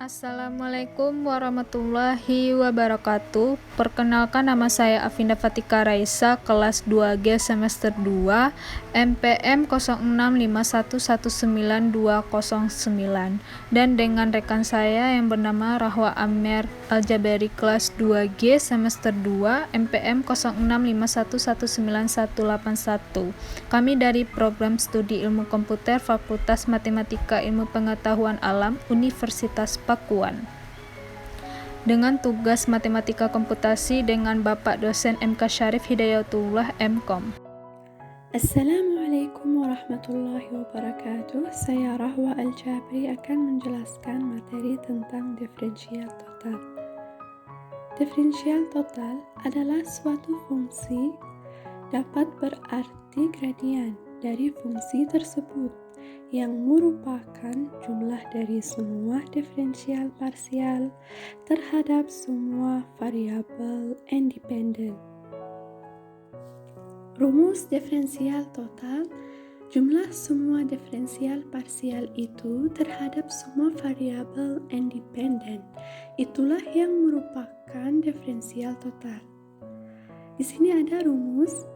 Assalamualaikum warahmatullahi wabarakatuh. Perkenalkan, nama saya Afinda Fatika Raisa, kelas 2G semester 2, MPM 0651192209, dan dengan rekan saya yang bernama Rahwa Amer Aljaberi, kelas 2G semester 2, MPM 0651191181. Kami dari Program Studi Ilmu Komputer Fakultas Matematika Ilmu Pengetahuan Alam Universitas Pakuan, dengan tugas matematika komputasi dengan Bapak dosen MK Syarif Hidayatullah MKom. Assalamualaikum warahmatullahi wabarakatuh. Saya Rahwa Aljaberi akan menjelaskan materi tentang diferensial total. Diferensial total adalah suatu fungsi dapat berarti gradian dari fungsi tersebut yang merupakan jumlah dari semua diferensial parsial terhadap semua variabel independen. Rumus diferensial total: jumlah semua diferensial parsial itu terhadap semua variabel independen. Itulah yang merupakan diferensial total. Di sini ada rumus,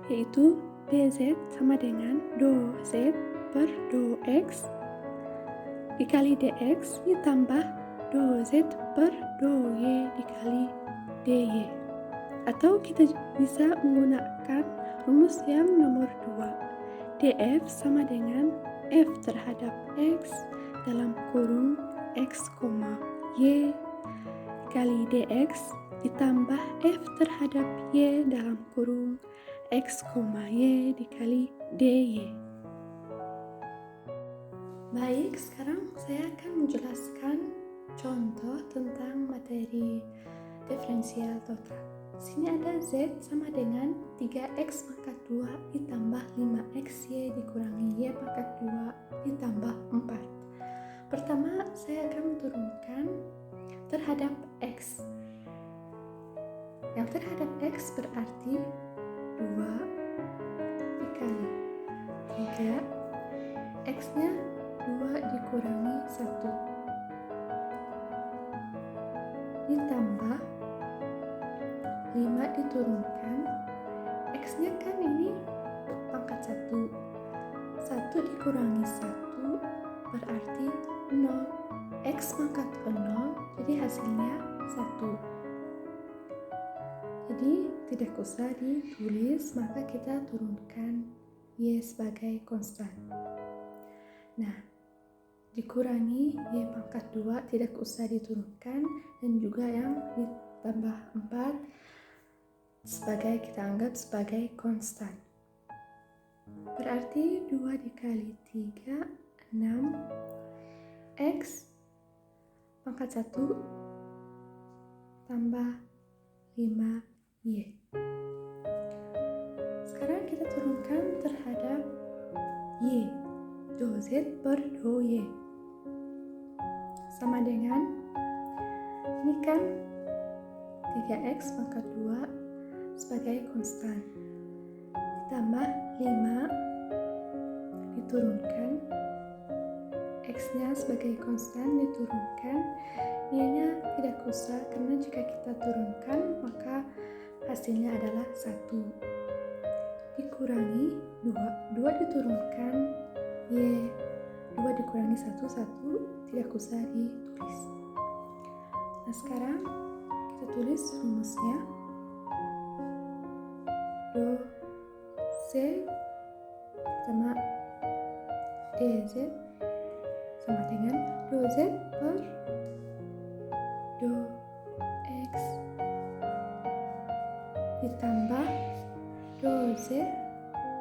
yaitu dz sama dengan do z per do x dikali dx ditambah do z per do y dikali dy. Atau kita bisa menggunakan rumus yang nomor 2, df sama dengan f terhadap x dalam kurung x, y dikali dx ditambah f terhadap y dalam kurung x, y dikali dy. Baik, sekarang saya akan menjelaskan contoh tentang materi diferensial total. Sini ada z sama dengan 3x pangkat 2 ditambah 5xy dikurangi y pangkat 2 ditambah 4. Pertama, saya akan menurunkan terhadap x. Yang terhadap x berarti 2 dikali 3, x-nya 2 dikurangi 1 ditambah 5 diturunkan, x-nya kan ini pangkat 1 dikurangi 1 berarti 0, x pangkat 0, jadi hasilnya 1. Jadi tidak usah ditulis, maka kita turunkan y sebagai konstan. Nah, dikurangi y pangkat 2 tidak usah diturunkan, dan juga yang ditambah 4 sebagai kita anggap sebagai konstan. Berarti 2 dikali 3, 6, x pangkat 1 tambah 5y. Sekarang kita turunkan terhadap y, do z per do y sama dengan, ini kan 3x pangkat 2 sebagai konstan ditambah 5 diturunkan, x-nya sebagai konstan diturunkan, y-nya tidak usah karena jika kita turunkan maka hasilnya adalah 1 dikurangi 2 diturunkan y, 2 dikurangi 1 tidak usah ditulis. Nah, sekarang kita tulis rumusnya, do z sama dz sama dengan do z per do x ditambah do z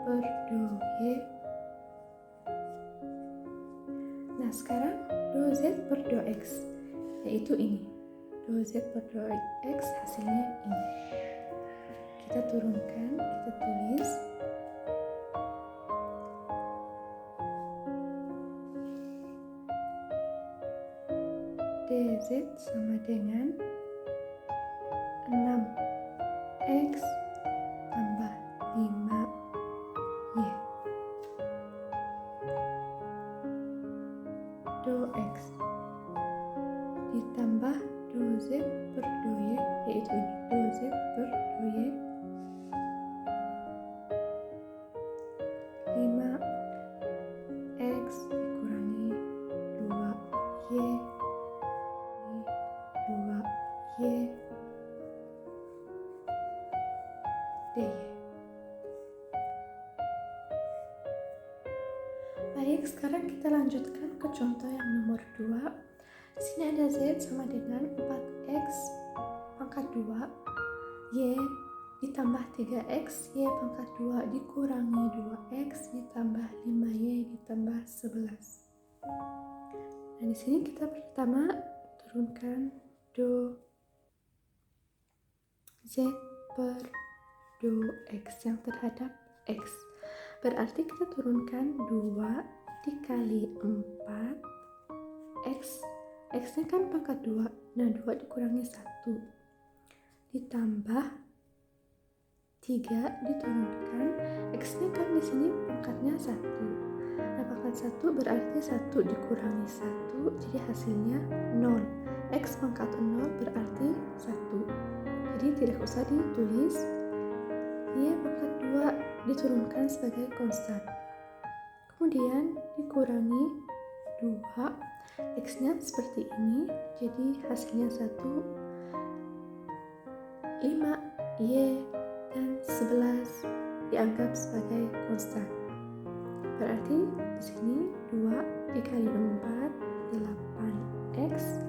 per do y. Nah, sekarang do z per do x, yaitu ini, do z per do x hasilnya ini. Kita turunkan, kita tulis dz sama dengan 6x tambah 5y do x ditambah 2z per 2y, yaitu ini 2z per 2y, 5x dikurangi 2y, 2y dy. Baik, sekarang kita lanjutkan ke contoh yang nomor 2. Di sini ada z sama dengan 4x pangkat 2 y ditambah 3x y pangkat 2 dikurangi 2x ditambah 5y ditambah 11. Nah, di sini kita pertama turunkan do z per do x yang terhadap x. Berarti kita turunkan 2 dikali 4 x. X-nya kan pangkat 2. Nah, 2 dikurangi 1. Ditambah 3 diturunkan. X-nya kan di sini pangkatnya 1. Nah, pangkat 1 berarti 1 dikurangi 1. Jadi hasilnya 0. X pangkat 0 berarti 1. Jadi tidak usah ditulis. Y pangkat 2 diturunkan sebagai konstan. Kemudian dikurangi 2. X-nya seperti ini, jadi hasilnya 1, 5, Y, dan 11 dianggap sebagai konstan. Berarti di sini 2 dikali 4, 8x,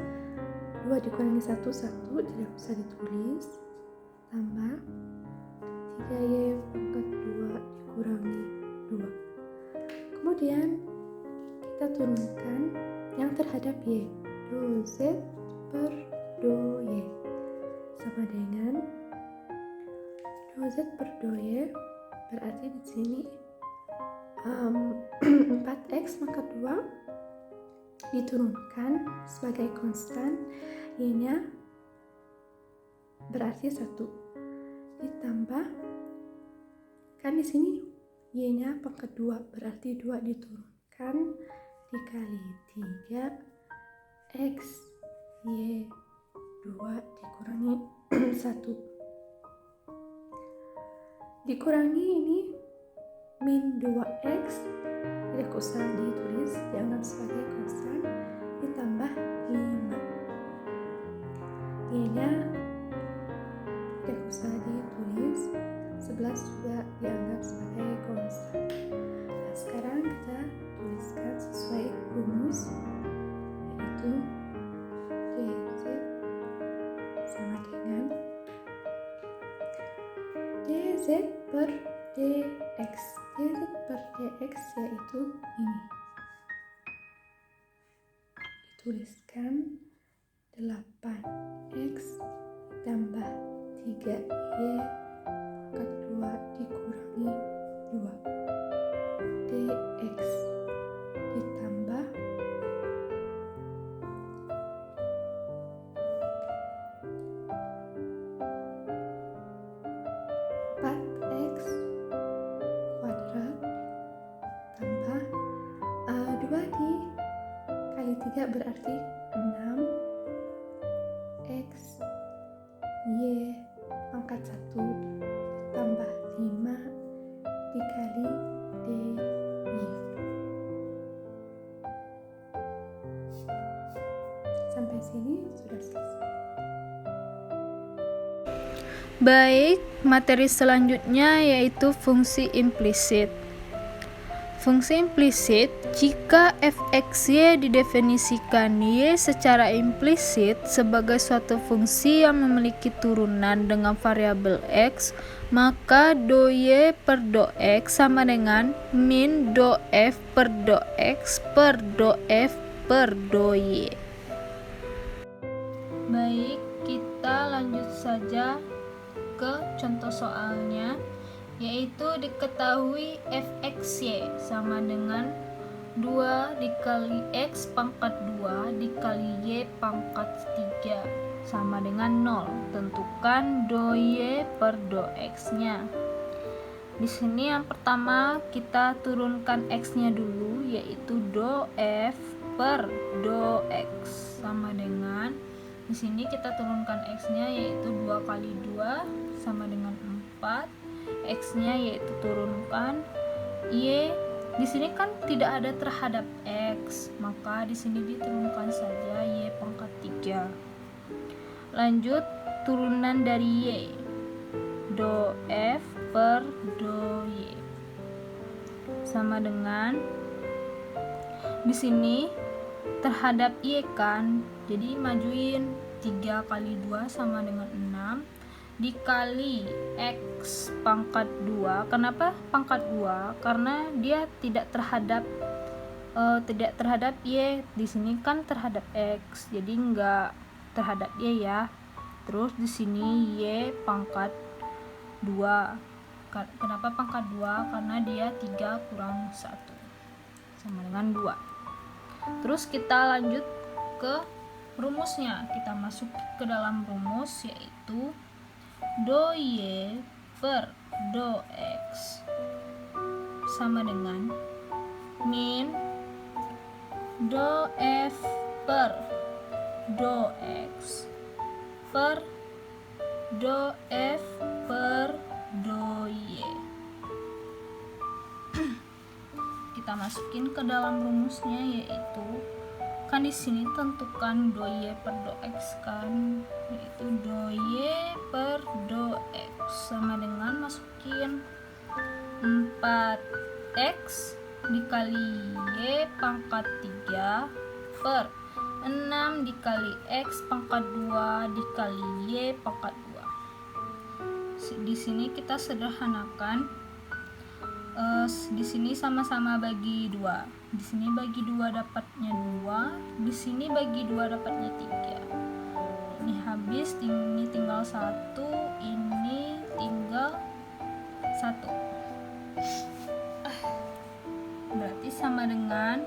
2 dikurangi 1, 1, tidak usah ditulis, tambah 3y pangkat 2 dikurangi 2. Kemudian kita turunkan yang terhadap y, do z per do y sama dengan do z per do y, berarti di sini 4x pangkat 2 diturunkan sebagai konstan, y-nya berarti 1 ditambah, kan di sini y-nya pangkat 2 berarti 2 diturunkan dikali 3 x y 2 dikurangi 1 dikurangi ini min 2x, tidak usah ditulis, dianggap sebagai konstan, ditambah 5 y nya tidak usah ditulis, 11 juga dianggap sebagai konstan. Nah, sekarang kita tuliskan sesuai rumus, yaitu dz sama dengan dz per dx. Dz per dx yaitu ini, dituliskan 8x ditambah 3y pangkat 2 dikurangi 2 dx ditambah 4x kuadrat tambah 2 dikali 3 berarti 6x y pangkat 1 tambah 5 dikali dy. Sampai sini sudah selesai. Baik, materi selanjutnya yaitu fungsi implisit. Fungsi implisit, jika f(x,y) didefinisikan y secara implisit sebagai suatu fungsi yang memiliki turunan dengan variabel x, maka do y per do x sama dengan min do f per do x per do f per do y. Baik, kita lanjut saja ke contoh soalnya, yaitu diketahui f(x,y) sama dengan 2 dikali x pangkat 2 dikali y pangkat 3 sama dengan 0. Tentukan do y per do x-nya. Di sini yang pertama kita turunkan x-nya dulu, yaitu do f per do x. sama dengan, di sini kita turunkan x-nya yaitu 2 kali 2 sama dengan 4. X-nya yaitu turunkan y. Di sini kan tidak ada terhadap x, maka di sini diturunkan saja y pangkat 3. Lanjut turunan dari y, do f per do y sama dengan, di sini terhadap y kan, jadi majuin 3 kali 2 sama dengan 6 dikali x pangkat 2. Kenapa pangkat 2? Karena dia tidak terhadap y. Di sini kan terhadap x, jadi enggak terhadap y ya. Terus di sini y pangkat 2. Kenapa pangkat 2? Karena dia 3 kurang 1 sama dengan 2. Terus kita lanjut ke rumusnya. Kita masuk ke dalam rumus, yaitu do y per do x sama dengan min do f per do x per do f per do y. Kita masukin ke dalam rumusnya, yaitu kan di sini tentukan do y per do x kan, yaitu do y per do x sama dengan masukin 4x dikali y pangkat 3 per 6 dikali x pangkat 2 dikali y pangkat 2. Di sini kita sederhanakan, di sini sama-sama bagi 2. Di sini bagi 2 dapatnya 2, di sini bagi 2 dapatnya 3. Ini habis, ini tinggal 1, ini tinggal 1. Berarti sama dengan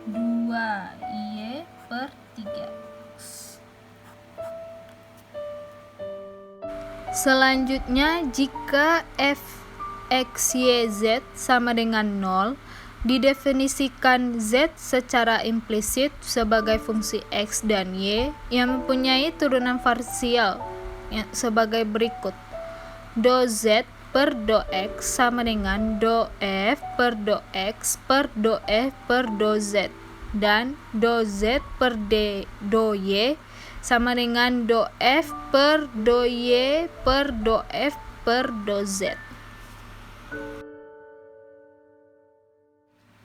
2y per 3x. Selanjutnya, jika f x, y, z sama dengan 0, didefinisikan z secara implisit sebagai fungsi x dan y yang mempunyai turunan parsial sebagai berikut. Do z per do x sama dengan do f per do x per do f per do z, dan do z per do y sama dengan do f per do y per do f per do z.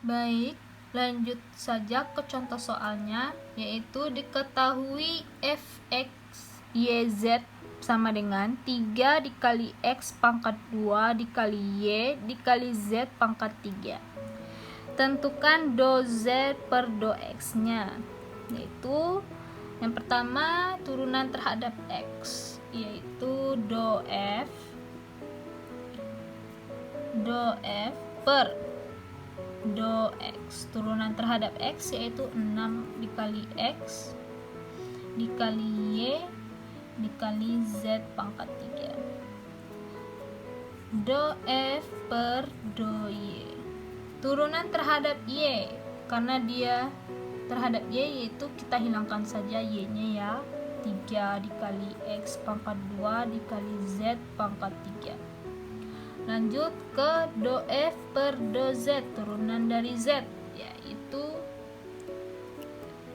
Baik, lanjut saja ke contoh soalnya, yaitu diketahui f(x), y, z sama dengan 3 dikali x pangkat 2 dikali y dikali z pangkat 3. Tentukan do z per do x-nya, yaitu yang pertama turunan terhadap x, yaitu do f per do x. Turunan terhadap x yaitu 6 dikali x dikali y dikali z pangkat 3. Do f per do y. Turunan terhadap y, karena dia terhadap y, yaitu kita hilangkan saja y-nya ya. 3 dikali x pangkat 2 dikali z pangkat 3. Lanjut ke do f per do z, turunan dari z, yaitu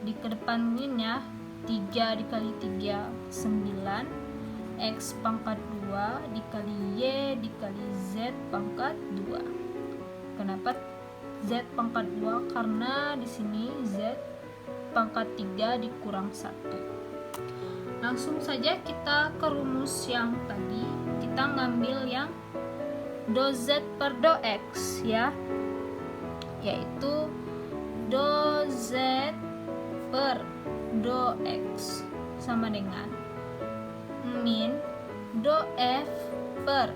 dikedepanin ya, 3 dikali 3 9 x pangkat 2 dikali y dikali z pangkat 2. Kenapa z pangkat 2? Karena di sini z pangkat 3 dikurang 1. Langsung saja kita ke rumus yang tadi, kita ngambil yang do z per do x ya, yaitu do z per do x sama dengan min do f per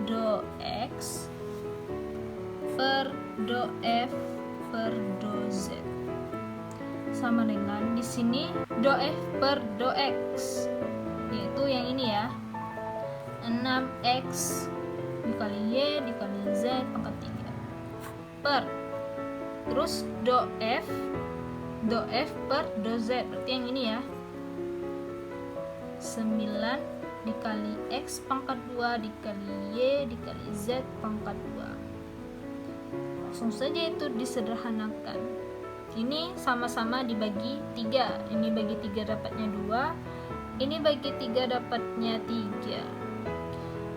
do x per do f per do z sama dengan, di sini do f per do x, yaitu yang ini ya, 6x dikali y dikali z pangkat 3 per, terus do f do F per do Z, berarti yang ini ya. 9 dikali X pangkat 2 dikali Y dikali Z pangkat 2. Langsung saja itu disederhanakan. Ini sama-sama dibagi 3. Ini bagi 3 dapatnya 2. Ini bagi 3 dapatnya 3.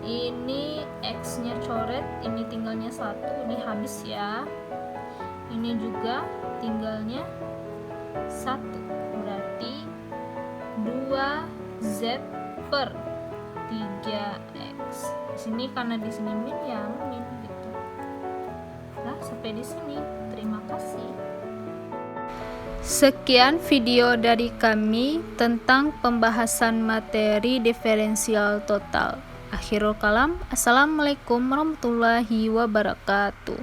Ini X nya coret, ini tinggalnya 1, ini habis ya. Ini juga tinggalnya 1, berarti 2Z per 3X. Di sini karena di sini min ya min gitu. Nah, sampai di sini. Terima kasih. Sekian video dari kami tentang pembahasan materi diferensial total. Akhirul kalam. Assalamualaikum warahmatullahi wabarakatuh.